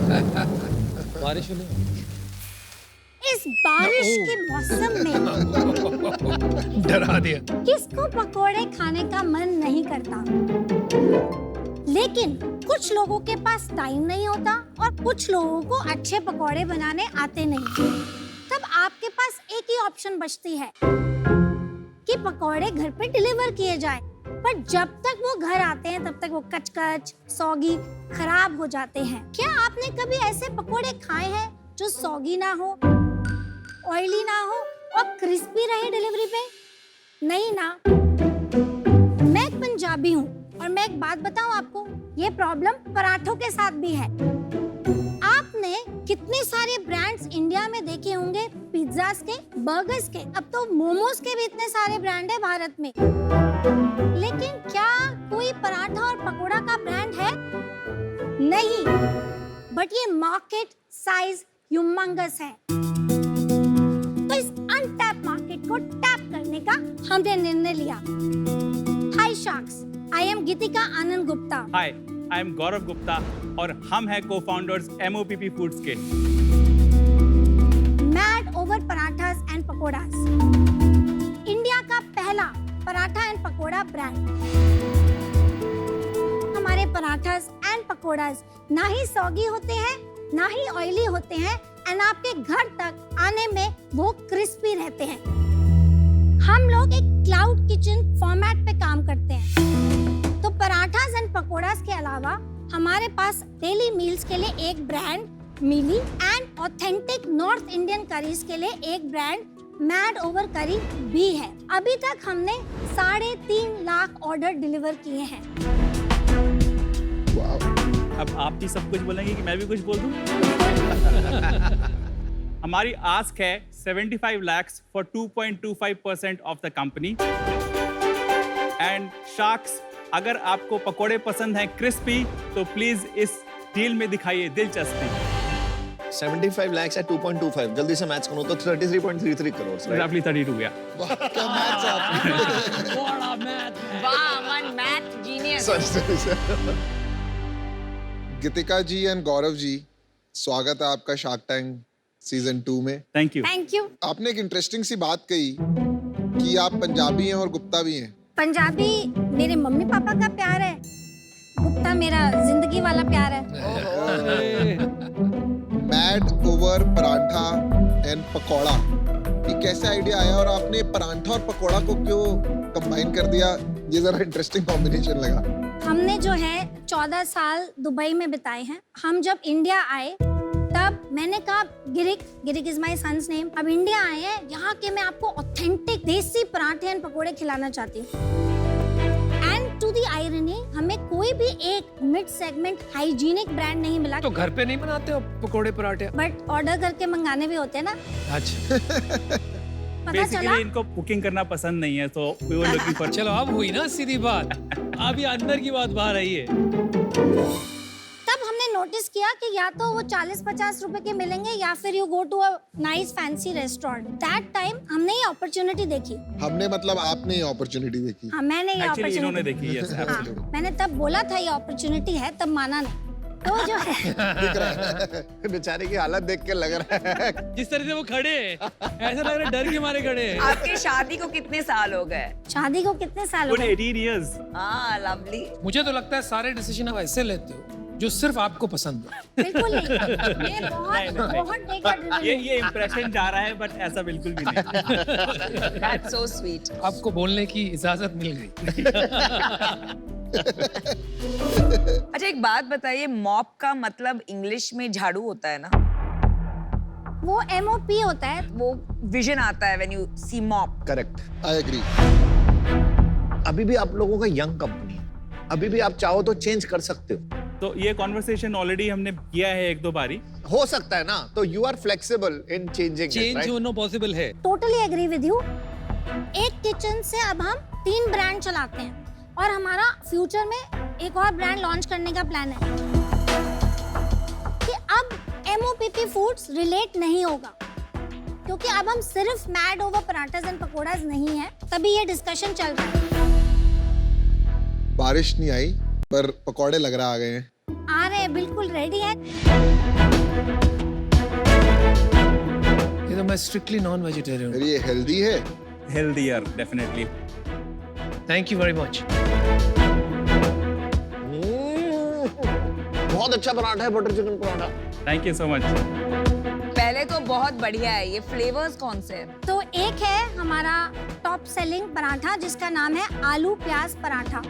बारिश नहीं। इस बारिश के मौसम में डरा दिया। किसको पकोड़े खाने का मन नहीं करता? लेकिन कुछ लोगों के पास टाइम नहीं होता और कुछ लोगों को अच्छे पकोड़े बनाने आते नहीं। तब आपके पास एक ही ऑप्शन बचती है कि पकोड़े घर पे डिलीवर किए जाए। पर जब तक वो घर आते हैं तब तक वो कचकच, सौगी, खराब हो जाते हैं। क्या आपने कभी ऐसे पकोड़े खाए हैं जो सौगी ना हो, ऑयली ना हो और क्रिस्पी रहे डिलीवरी पे? नहीं ना। मैं एक पंजाबी हूँ और मैं एक बात बताऊँ आपको, ये प्रॉब्लम पराठों के साथ भी है। आपने कितने सारे ब्रांड्स इंडिया में देखे होंगे, पिज्जास के, बर्गर्स के, अब तो मोमोज के भी इतने सारे ब्रांड है भारत में। लेकिन क्या कोई पराठा और पकोड़ा का ब्रांड है? नहीं। बट ये मार्केट साइज ह्यूमंगस है। तो इस अनटैप मार्केट को टैप करने का हमने निर्णय लिया। Hi sharks, I am Geetika Anand Gupta. Hi, I am Gaurav Gupta और हम हैं को-फाउंडर्स MOPP फूड्स के। Mad over parathas and pakoras, India का पहला पराठा एंड पकोड़ा ब्रांड। हमारे पराठास एंड पकोड़ास ना ही सौगी होते हैं, ना ही ऑयली होते हैं एंड आपके घर तक आने में वो क्रिस्पी रहते हैं। हम लोग एक क्लाउड किचन फॉर्मेट पे काम करते हैं। तो पराठास एंड पकोड़ास के अलावा हमारे पास डेली मील्स के लिए एक ब्रांड मिली and authentic north Indian curries के लिए एक ब्रांड मैड ओवर करी भी है। अभी तक हमने 3.5 लाख ऑर्डर डिलीवर किए हैं। अब आप भी सब कुछ बोलेंगे कि मैं भी कुछ बोल दूं? हमारी आस्क है 75 lakhs for 2.25% of the company. And sharks, अगर आपको पकोड़े पसंद हैं क्रिस्पी तो प्लीज इस डील में दिखाइए दिलचस्पी। 75 lakhs at 2.25, जल्दी से मैथ्स करो तो 33.33 करोड़, right? Roughly 32 गया। वाह, क्या मैथ्स आप। बड़ा मैथ। वाह, मन math genius. Sir. Geetika ji and Gaurav ji, स्वागत है आपका शार्क टैंक सीजन 2 में। Thank you. Thank you. आपने एक इंटरेस्टिंग सी बात कही कि आप पंजाबी हैं और गुप्ता भी हैं। पंजाबी मेरे मम्मी पापा का प्यार है, गुप्ता मेरा जिंदगी वाला प्यार है। Mad over paratha and pakora, ये कैसे आइडिया आया और आपने पराठा और पकोड़ा को क्यों कंबाइन कर दिया? ये जरा इंटरेस्टिंग कॉम्बिनेशन लगा। हमने जो है 14 साल दुबई में बिताए हैं। हम जब इंडिया आए तब मैंने कहा गिरिक इज माय सन्स नेम, अब इंडिया आए हैं, यहाँ के मैं आपको ऑथेंटिक देसी पराठे एंड पकोड़े खिलाना चाहती हूँ। एंड टू दी आयरनी, हमें कोई भी एक मिड सेगमेंट हाइजीनिक ब्रांड नहीं मिला। तो घर पे नहीं बनाते हो पकोड़े पराठे? बट ऑर्डर करके मंगाने भी होते हैं ना। अच्छा। पता चला बेसिकली इनको कुकिंग करना पसंद नहीं है, तो वी वर लुकिंग फॉर। चलो अब हुई ना सीधी बात। अब ये अंदर की बात बाहर आई है। तब हमने नोटिस किया कि या तो वो 40-50 रुपए के मिलेंगे या फिर you go to a nice fancy restaurant. That time हमने ये अपॉर्चुनिटी देखी। हमने मतलब आपने ये अपॉर्चुनिटी देखी। हाँ, मैंने ये एक्चुअली इन्होंने अपॉर्चुनिटी देखी। यस, हाँ, एब्सोल्युटली। मैंने तब बोला था ये अपॉर्चुनिटी है, तब माना नहीं। तो जो है दिख रहा है बेचारे की हालत देख के लग रहा है। जिस तरह से वो खड़े हैं, ऐसा लग रहा है डर के मारे खड़े हैं। आपके शादी को कितने साल हो गए? शादी को कितने साल हो गुड गए? 18 years। हाँ, लवली। मुझे तो लगता है सारे डिसीजन आप ऐसे लेते हो जो सिर्फ आपको पसंद हो। बिल्कुल नहीं। मैं बहुत डेगा ये इंप्रेशन जा रहा है, बट ऐसा बिल्कुल भी नहीं। That's so sweet. आपको बोलने की इजाजत मिल गई। अच्छा, एक बात बताइए, मॉप का मतलब इंग्लिश में झाड़ू होता है ना? वो MOP होता है। वो विजन आता है when you see mop. Correct. I agree. अभी भी आप लोगों का यंग कंपनी है, अभी भी आप चाहो तो चेंज कर सकते हो। तो ये कॉन्वर्सेशन ऑलरेडी हमने किया है एक दो बारी। हो सकता है ना, तो you are flexible in changing. Change होना पॉसिबल है। Totally agree with you. एक किचन से अब हम 3 ब्रांड चलाते हैं और हमारा फ्यूचर में एक और ब्रांड लॉन्च करने का प्लान है कि अब MOPP फूड्स रिलेट नहीं होगा, क्योंकि अब हम सिर्फ मैड ओवर पराठास एंड पकोड़ास नहीं है। तभी ये डिस्कशन चल रहा है। बारिश नहीं आई पर पकोड़े लग रहा आ गए हैं। आ रहे में बिल्कुल रेडी है। ये तो मैं स्ट्रिक्टली नॉन वेजिटेरियन फिर ये हेल्दी है। Healthier, definitely. Thank you very much. बहुत अच्छा पराठा है, butter chicken paratha. Thank you so much. पहले तो बहुत बढ़िया है। ये फ्लेवर्स कौन से हैं? तो एक है हमारा टॉप सेलिंग पराठा जिसका नाम है आलू प्याज पराठा।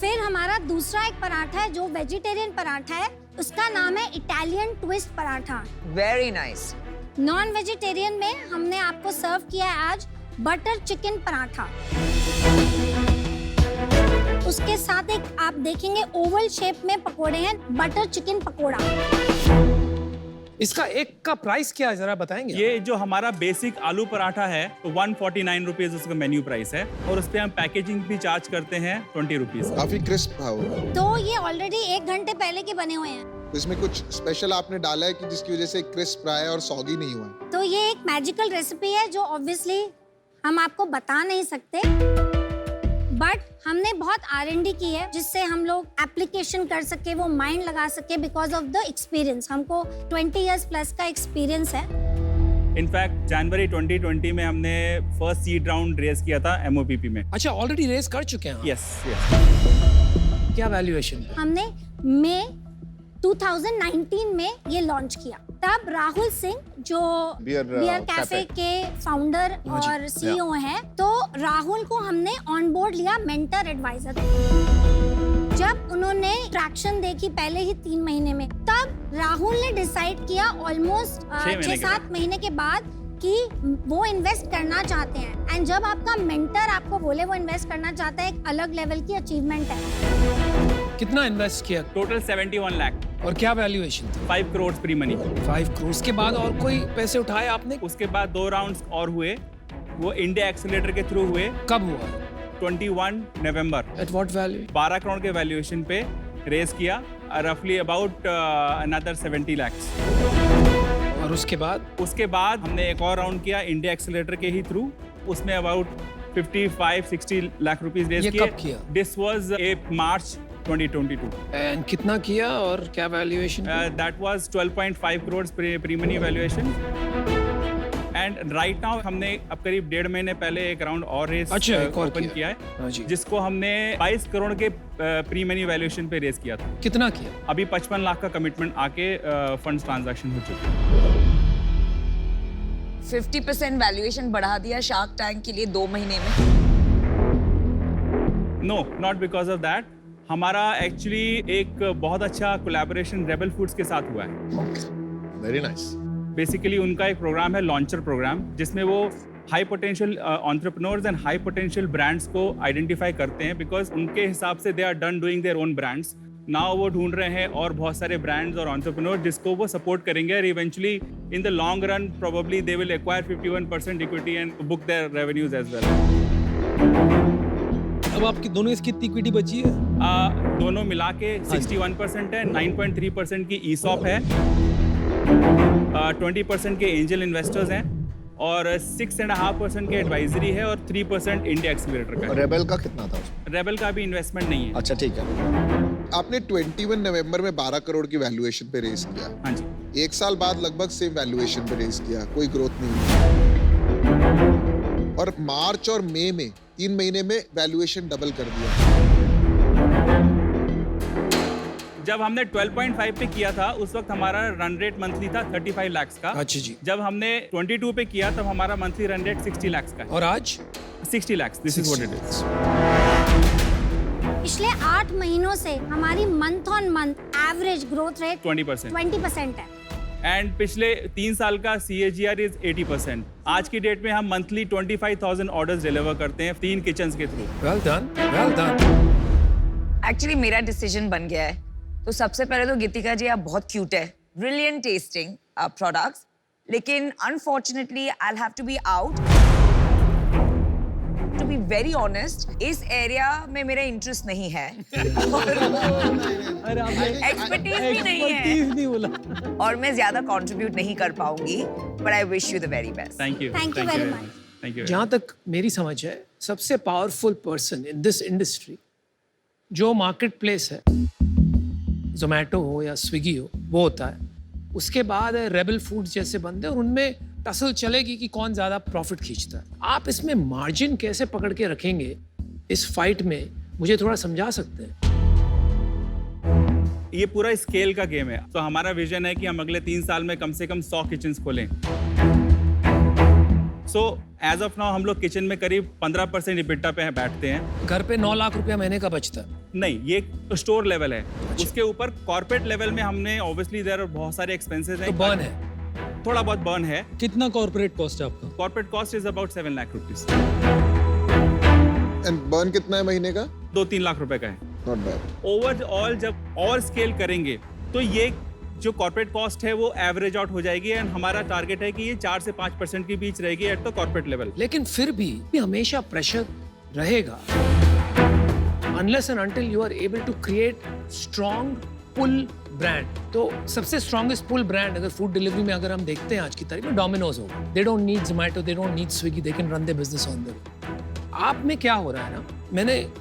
फिर हमारा दूसरा एक पराठा है जो वेजिटेरियन पराठा है, उसका नाम है Italian twist paratha. Very nice. Non vegetarian में हमने आपको सर्व किया है आज बटर चिकन पराठा। उसके साथ एक आप देखेंगे ओवल शेप में पकोड़े हैं, बटर चिकन पकोड़ा। इसका एक का प्राइस क्या है जरा बताएंगे? ये जो हमारा बेसिक आलू पराठा है तो 149 रुपीज उसका मेन्यू प्राइस है, और उस पे हम पैकेजिंग भी चार्ज करते हैं 20 रुपीज। काफी क्रिस्प है वो। तो ये ऑलरेडी 1 घंटे पहले के बने हुए हैं। तो इसमें कुछ स्पेशल आपने डाला है कि जिसकी वजह से क्रिस्प रहा है और सॉगी नहीं हुआ है? तो ये एक मैजिकल रेसिपी है जो ऑब्वियसली हम आपको बता नहीं सकते, बट हमने बहुत R&D की है जिससे हम लोग एप्लीकेशन कर सके, वो माइंड लगा सके बिकॉज ऑफ द एक्सपीरियंस। हमको 20 इयर्स प्लस का एक्सपीरियंस है। इनफैक्ट जनवरी 2020 में हमने फर्स्ट सीड राउंड रेस किया था MOPP में। अच्छा, ऑलरेडी रेस कर चुके हैं आप? यस। क्या वैल्यूएशन? हमने मई 2019 में ये लॉन्च किया। तब राहुल सिंह जो Beer, बियर कैफे Cafe। के फाउंडर हाँ जी, और CEO हैं, तो राहुल को हमने ऑन बोर्ड लिया मेंटर एडवाइजर। जब उन्होंने ट्रैक्शन देखी पहले ही 3 महीने में, तब राहुल ने डिसाइड किया ऑलमोस्ट 6-7 महीने के बाद कि वो इन्वेस्ट करना चाहते हैं। एंड जब आपका मेंटर आपको बोले वो इन्वेस्ट करना चाहता है, एक अलग लेवल की अचीवमेंट है। कितना इन्वेस्ट किया टोटल 71 लाख और क्या वैल्यूएशन थी? 5 करोड़ प्री मनी। 5 करोड़ के बाद और कोई पैसे उठाए आपने? उसके बाद 2 राउंड्स और हुए, वो इंडिया एक्सीलरेटर के थ्रू हुए। कब हुआ? 21 नवंबर। At what value? 12 करोड़ के वैल्यूएशन पे रेस किया, रफली अबाउट अनदर 70 लाख्स। और उसके बाद हमने एक और राउंड किया इंडिया एक्सीलरेटर के ही थ्रू, उसमें अबाउट 55-60 लाख रुपीस रेस ये किए। कब किया? This was March 2022। एंड कितना किया और क्या valuation? That was 12.5 crore pre money valuation. And right now हमने अब करीब 1.5 महीने पहले एक राउंड और रेस अच्छा, एक और ओपन किया। किया हाँ है, जी। जिसको हमने 22 करोड़ के प्री मनी वैल्यूएशन पे रेस किया था। कितना किया? अभी 55 लाख का कमिटमेंट आके फंड्स ट्रांजैक्शन हो चुके हैं। 50% वैल्यूएशन बढ़ा दिया शार्क टैंक के लिए 2 महीने में। No, not because of that. हमारा एक्चुअली एक बहुत अच्छा कोलैबोरेशन रेबल फूड्स के साथ हुआ है। Very nice. बेसिकली उनका एक प्रोग्राम है लॉन्चर प्रोग्राम, जिसमें वो high potential entrepreneurs and high potential brands को आइडेंटिफाई करते हैं, बिकॉज उनके हिसाब से they are done doing their own brands. Now वो ढूंढ रहे हैं और बहुत सारे ब्रांड्स और एंटरप्रेन्योर जिसको वो सपोर्ट करेंगे, और eventually in the long run probably they will acquire 51% equity and book their revenues as well. अब आपकी दोनों इसकी इक्विटी बची है? दोनों मिला के 61% है, 9.3% की ESOP है, 20% के एंजल इन्वेस्टर्स हैं, और 6.5% के एडवाइजरी है, और 3% इंडिया एक्सीलरेटर का है। रेबल का कितना था उसमें? रेबल का भी इन्वेस्टमेंट नहीं है। अच्छा, ठीक है। आपने 21 नवंबर में 12 करोड़ की वैल्यूएशन पे रेस किया। हाँ जी। 1 साल बाद लगभग सेम वैल्यूएशन पे रेस किया, कोई ग्रोथ नहीं हुई। और मार्च और मई में 3 महीने में वैल्यूएशन डबल कर दिया। जब हमने 12.5 पे किया था उस वक्त हमारा रन रेट मंथली था 35 लाख का। अच्छा जी। जब हमने 22 पे किया तब हमारा मंथली रन रेट 60 लाख का है। और आज 60 lakh. This is what it is. पिछले 8 महीनों से हमारी month on month average growth rate 20% है। एंड पिछले 3 साल का CAGR इज 80%। आज की डेट में हम मंथली 25,000 ऑर्डर्स डिलीवर करते हैं 3 किचन्स के through. Well done, well done. Actually मेरा डिसीजन बन गया है। तो सबसे पहले तो गीतिका जी आप बहुत क्यूट है, ब्रिलियंट टेस्टिंग प्रोडक्ट्स, लेकिन unfortunately I have to be out. To be very honest, इस एरिया में मेरा इंटरेस्ट नहीं है, एक्सपर्टीज भी नहीं है, और मैं ज्यादा कंट्रीब्यूट नहीं कर पाऊंगी, but I wish you the very best. Thank you. Thank you very much. Thank you. जहाँ तक मेरी समझ है, सबसे powerful person in this industry जो मार्केट प्लेस है जोमेटो हो या स्विगी हो, वो होता है। उसके बाद है रेबल फूड्स जैसे बंदे, और उनमें टसल चलेगी कि कौन ज़्यादा प्रॉफिट खींचता है। आप इसमें मार्जिन कैसे पकड़ के रखेंगे इस फाइट में, मुझे थोड़ा समझा सकते हैं? ये पूरा स्केल का गेम है। तो हमारा विजन है कि हम अगले 3 साल में कम से कम 100 किचन्स खोलें। सो एज ऑफ नाउ हम लोग किचन में करीब 15% इबिटा पे बैठते हैं। घर पे 9 लाख रुपया महीने का बचता है। नहीं, ये स्टोर लेवल है। उसके ऊपर कॉर्पोरेट लेवल में हमने ऑब्वियसली देयर बहुत सारे एक्सपेंसेस तो हैं। बर्न है। थोड़ा बहुत बर्न है। कितना कॉर्पोरेट कॉस्ट है आपका? Corporate cost is about 7 lakh rupees. And burn कितना है महीने का? 2-3 लाख रुपए का है। Not bad. ओवरऑल जब और स्केल करेंगे तो ये जो कॉर्पोरेट कॉस्ट है वो एवरेज आउट हो जाएगी, एंड हमारा टारगेट है कि ये 4 से 5% के बीच रहेगी एट द कॉर्पोरेट लेवल। लेकिन फिर भी हमेशा प्रेशर रहेगा, unless and until you are able to create strong pull brand. तो सबसे स्ट्रॉन्गेस्ट पुल ब्रांड अगर फूड डिलीवरी में अगर हम देखते हैं आज की तारीख में, डोमिनोज होगा। They don't need Zomato, they don't need Swiggy, they can run their business on their. आप में क्या हो रहा है ना,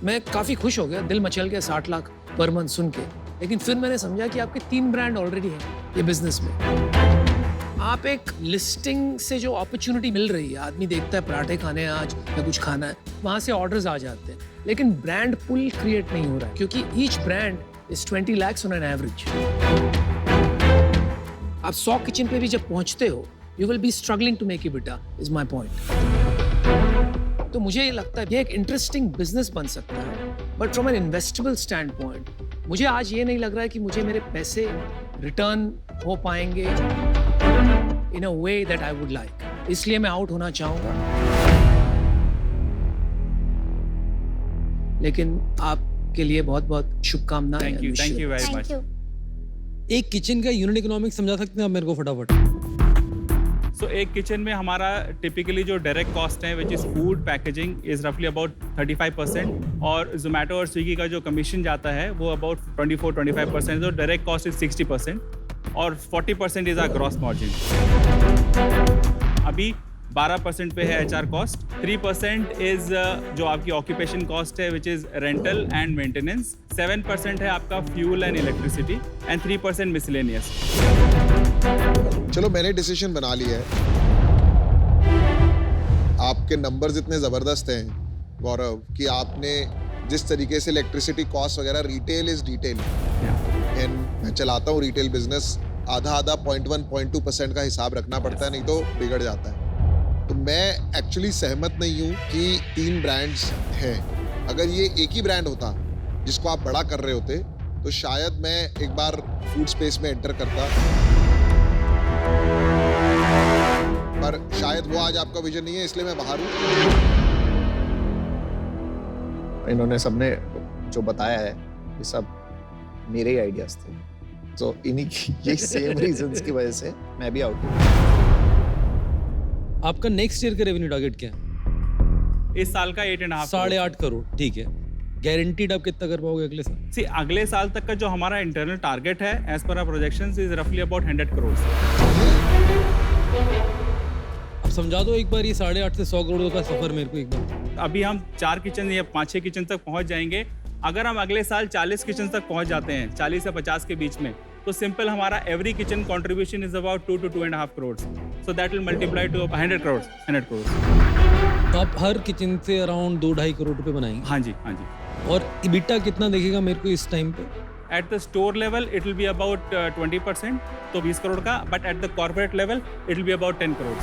मैं काफी खुश हो गया, दिल मचल गया 60 लाख पर मंथ सुन के। लेकिन फिर मैंने समझा कि आपके 3 ब्रांड ऑलरेडी हैं ये बिजनेस में। आप एक लिस्टिंग से जो अपॉर्चुनिटी मिल रही है, आदमी देखता है पराठे खाने हैं आज या कुछ खाना है, वहां से ऑर्डर्स आ जाते हैं, लेकिन ब्रांड पुल क्रिएट नहीं हो रहा है, क्योंकि each brand is 20 lakhs on an average. आप 100 किचन पे भी जब पहुंचते हो, you will be struggling to make EBITDA, is my point. तो मुझे ये लगता है ये एक इंटरेस्टिंग बिजनेस बन सकता है, but from an investable stand point मुझे आज ये नहीं लग रहा है कि मुझे मेरे पैसे रिटर्न हो पाएंगे in a way that I would like, इसलिए मैं आउट होना चाहूंगा। लेकिन आपके लिए बहुत बहुत शुभकामनाएं। Thank you very much. Thank you. एक किचन का यूनिट इकोनॉमिक्स समझा सकते हैं आप मेरे को फटाफट? सो एक किचन में हमारा टिपिकली जो डायरेक्ट कॉस्ट है which is food packaging is रफली अबाउट 35%, और जोमेटो और स्विगी का जो कमीशन जाता है वो अबाउट 24-25%, तो डायरेक्ट कॉस्ट इज 60%, और 40% इज आवर ग्रॉस मार्जिन। अभी 12% पे है HR कॉस्ट, 3% इज जो आपकी ऑक्यूपेशन कॉस्ट है which is rental and maintenance, 7% है आपका fuel and electricity, and 3% miscellaneous. चलो मैंने डिसीजन बना लिया है। आपके नंबर्स इतने जबरदस्त हैं गौरव कि आपने जिस तरीके से इलेक्ट्रिसिटी कॉस्ट वगैरह, रिटेल इज डिटेल, एंड मैं चलाता हूँ रिटेल बिजनेस, आधा 0.1-0.2% का हिसाब रखना पड़ता है, नहीं तो बिगड़ जाता है। तो मैं एक्चुअली सहमत नहीं हूँ कि 3 ब्रांड्स हैं। अगर ये एक ही ब्रांड होता जिसको आप बड़ा कर रहे होते तो शायद मैं एक बार फूड स्पेस में एंटर करता, पर शायद वो आज आपका विजन नहीं है, इसलिए मैं बाहर हूँ। इन्होंने सबने जो बताया है ये सब मेरे ही आइडियाज थे, तो इन्हीं की यही सेम रीजंस की वजह से मैं भी आउट हूँ। आपका नेक्स्ट ईयर का रेवेन्यू टारगेट क्या है? इस साल का 8.5 8.5 करोड़, ठीक है। गारंटीड आप कितना कर पाओगे अगले साल? सी अगले साल तक का जो हमारा इंटरनल टारगेट है as per our projections is रफली अबाउट 100 करोड़। अब समझा दो एक बार ये 8.5 से 100 करोड़ का सफर मेरे को एक बार। अभी हम 4 किचन या 5-6 किचन तक पहुंच जाएंगे। अगर हम अगले साल 40 किचन तक पहुंच जाते हैं, 40 से 50 के बीच में, तो सिंपल हमारा every kitchen contribution is about 2 to 2.5 crore. So that will multiply two 100 crore. 100 crore. तो आप हर किचन से अराउंड 2-2.5 करोड़ रुपए बनाएंगे? हाँ जी, हाँ जी। और EBITDA कितना देखेगा मेरे को इस टाइम पे? At the store level it will be about 20%, तो 20 करोड़ का, but at the corporate level it will be about 10 crore.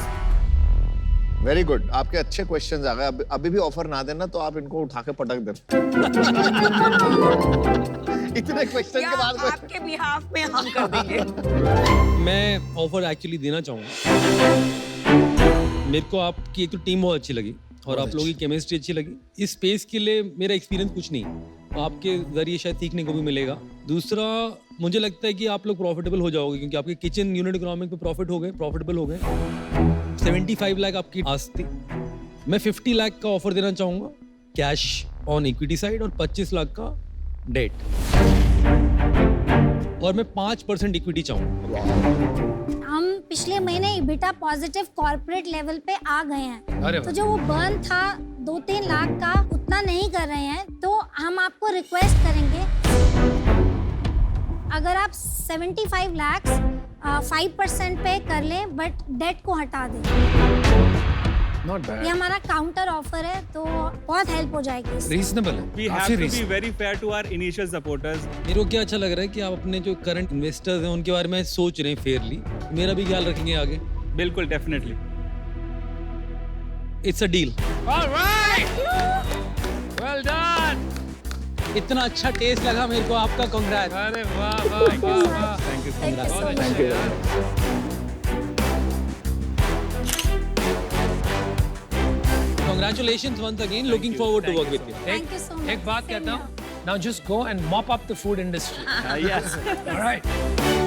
Very good, आपके अच्छे क्वेश्चंस आ गए। अभी भी ऑफर ना देना तो आप इनको उठा के पटक देना। इतने क्वेश्चन के बाद आपके बिहाफ में हम कर देंगे। मैं ऑफर एक्चुअली देना चाहूँगा। मेरे को आपकी एक तो टीम बहुत अच्छी लगी और आप लोगों की केमिस्ट्री अच्छी लगी। इस स्पेस के लिए मेरा एक्सपीरियंस कुछ नहीं, आपके जरिए शायद सीखने को भी मिलेगा। दूसरा, मुझे लगता है कि आप लोग प्रॉफिटेबल हो जाओगे, क्योंकि आपके किचन यूनिट इकोनॉमिक पे प्रॉफिटेबल हो गए। 75 लाख आपकी आस्ती, मैं 50 लाख का ऑफर देना चाहूँगा कैश ऑन इक्विटी साइड, और 25 लाख का डेट, और मैं 5% इक्विटी चाहूँगा। हम पिछले महीने EBITDA पॉजिटिव कॉर्पोरेट लेवल पे आ गए हैं, अरे तो जो वो बर्न था 2-3 लाख का, उतना नहीं कर रहे हैं, तो हम आपको रिक्वेस्ट करेंगे अगर आप 75 lakhs 5% पे कर लें बट डेट को हटा दें, Not ये bad. हमारा काउंटर ऑफर है, तो बहुत हेल्प हो जाएगी इससे। Reasonable है. We have काफी to be reasonable. very fair to our initial supporters. मेरे को क्या अच्छा लग रहा है कि आप अपने जो करंट इन्वेस्टर्स हैं उनके बारे में सोच रहे हैं फेयरली, मेरा भी ख्याल रखेंगे आगे. बिल्कुल, definitely. It's a deal. All right. Well done. इतना अच्छा टेस्ट लगा मेरे को आपका. कांग्रेट्स. अरे वाह वाह वाह वाह. Thank you. Thank you so बहुत much. अच्छे यार. Congratulations once again. Looking forward to work with you. Thank you so much. एक बात Same कहता here. हूँ. Now just go and mop up the food industry. Yes. All right.